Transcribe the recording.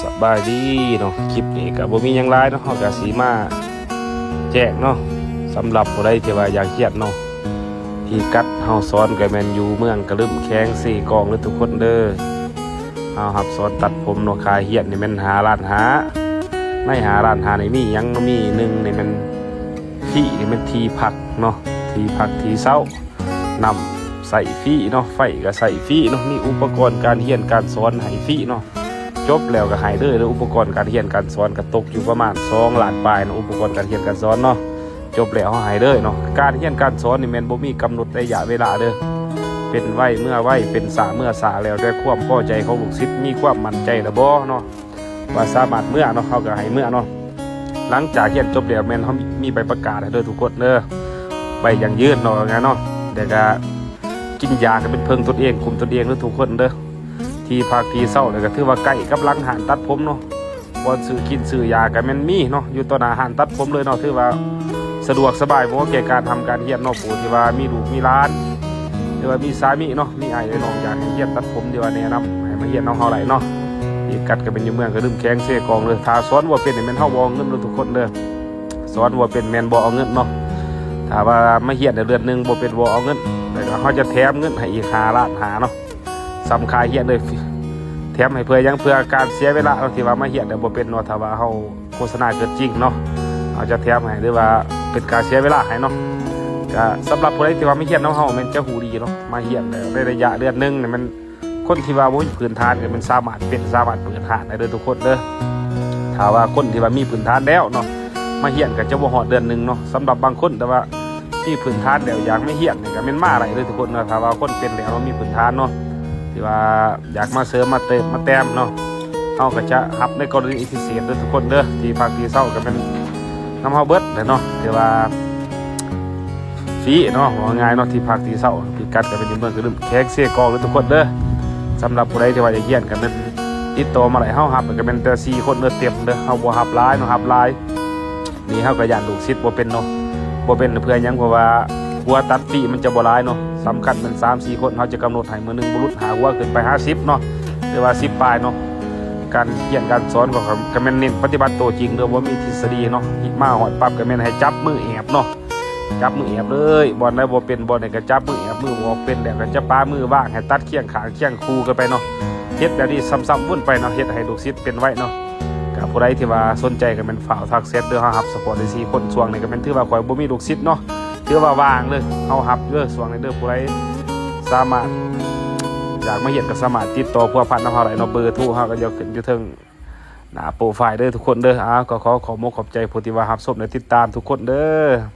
สบายดีเนาะคลิปนี้ก็บ่มีหยังหลายเนาะเฮาก็สิมาแจ้งเนาะสำหรับผู้ใดที่ว่าอยากเฮียนเนาะที่กัดเฮาสอนก็แม่นอยู่เมืองกระลึมแข้ง4กองเด้อทุกคนเด้อเฮารับสอนตัดผมเนาะค่าเฮียนนี่แม่น5ล้านใน5ล้านนี่มีหยังมีหนึ่งนี่มันที่นี่มันที่พักเนาะที่พักที่เช้านำใส่ฟรีเนาะไฟก็ใส่ฟรีเนาะมีอุปกรณ์การเรียนการสอนให้ฟรีเนาะจบแล้วก็หายเด้อแล้วอุปกรณ์การเรียนการสอนก็ตกอยู่ประมาณ2ล้านปลายเนาะอุปกรณ์การเรียนการสอนเนาะจบแล้วหายเด้อเนาะการเรียนการสอนนี่แม่นบ่มีกำหนดระยะเวลาเด้อเป็นไว้เมื่อไว้เป็นสาเมื่อสาแล้วแต่ความพอใจของลูกศิษย์มีความมั่นใจละบ่เนาะว่าสามารถเมื่อเนาะเฮาก็ให้เมื่อเนาะหลังจากเรียนจบแล้วแม่นเฮามีใบประกาศให้เด้อทุกคนเด้อใบอย่างยืนเนาะงั้นเนาะเดี๋ยวก็กินยาก็เป็นเพิ่งตนเองคุมตนเองเด้อทุกคนเด้อที่ภาคที่เศร้าเลยก็ถือว่าใกล้กับร้านอาหารตัดผมเนาะบอนซื้อกินซื้อยาก็แม่นมีเนาะอยู่ต่อหน้าอาหารตัดผมเลยเนาะถือว่าสะดวกสบายเพราะว่าแก่การทำการเฮียนเนาะผู้ที่ว่ามีลูกมีร้านหรือว่ามีสามีเนาะมีไอ้น้องอยากให้เฮียนตัดผมที่ว่าแนะนำให้มาเฮียนน้องเฮาไหลเนาะที่กัดก็เป็นอยู่เมืองก็ลืมแข้งเสกองเลยถ้าสอนว่าเป็นแม่นเฮาบ่เอาเงินเด้อทุกคนเด้อสอนว่าเป็นแม่นบ่เอาเงินเนาะถ้าว่ามาเฮียนเดือนนึงบ่เป็นบ่เอาเงินแต่ก็เฮาจะแถมเงินให้อีก5ล้านเนาะสำคัญเฮียนเลยแถมให้เพื่อการเสียเวลาเราที่ว่ามาเฮียนแต่บ่เป็นเนาะถ้าว่าเฮาโฆษณาเกิดจริงเนาะเฮาจะแถมให้หรือว่าเป็นการเสียเวลาให้เนาะก็สำหรับผู้ใดที่ว่าไม่เฮียนเนาะเฮามันจะหูดีเนาะมาเฮียนได้ระยะเดือนนึงเนี่ยมันคนที่ว่าบ่มีพื้นฐานก็มันสามารถเปิดฐานได้เด้อทุกคนเด้อถ้าว่าคนที่ว่ามีพื้นฐานแล้วเนาะมาเฮียนก็จะบ่ฮอดเดือนนึงเนาะสำหรับบางคนแต่ว่าที่พื้นฐานแล้วอยากไม่เฮียนนี่ก็แม่นมาอะไรเด้อทุกคนเนาะถ้าว่าคนเป็นแล้วมีพื้นฐานเนาะที่ว่าอยากมาเสริมมาเติมมาแต้มเนาะเฮาก็จะรับในกรณีพิเศษเด้อทุกคนเด้อที่ภาคที่เช้าก็เป็นน้ำเฮาเบิดเนาะที่ว่าฟรีเนาะว่าง่ายเนาะที่ภาคที่เช้าที่กัดก็เป็นอยู่เมืองก็ลืมแขกเสียกองเด้อทุกคนเด้อสำหรับผู้ใดที่ว่าอยากเฮียนก็เป็นติดต่อมาได้เฮารับก็เป็นแต่4คนเด้อเต็มเด้อเฮาบ่รับหลายเนาะรับหลายนี่เฮาก็ย่านลูกศิษย์บ่เป็นเนาะบ่เป็นเพื่อหยังเพราะว่าหัวตัดฟรีมันจะบ่หลายเนาะสำคัญเป็น 3-4 คนเขาจะกำหนดให้มื้อนึงบ่รุดหาหัวขึ้นไป50เนาะหรือว่า10ปลายเนาะการเรียนการสอนก็แม่นเน้นปฏิบัติตัวจริงเด้อบ่มีทฤษฎีเนาะมาฮอดปั๊บก็แม่นให้จับมือแอบเนาะจับมือแอบเลยบ่ได้บ่เป็นบ่ได้ก็จับมือแอบมือบ่เป็นแล้วก็จะปามือว่างให้ตัดเคียงข้างเคียงคู่กันไปเนาะเฮ็ดแบบนี้ซ้ำๆวนไปเนาะเฮ็ดให้ลูกศิษย์เป็นไว้เนาะก็ผู้ใดที่ว่าสนใจก็แม่นฝากทักแชทเด้อเฮารับสปอร์ตได้4คนช่วงนี้ก็แม่นถือว่าข่อยบ่มีลูกศิษย์เนาะถือว่าวางเลยเอาหับเด้อส่วนในเด้อผู้ใดสามารถอยากมาเห็นก็สามารถติดต่อพัวพันน้ำเฮาได้เนาะเบอร์โทรเฮาก็จะขึ้นอยู่เทิงหน้าโปรไฟล์เด้อทุกคนเด้อก็ขอขอบใจผู้ที่ว่ารับชมและติดตามทุกคนเด้อ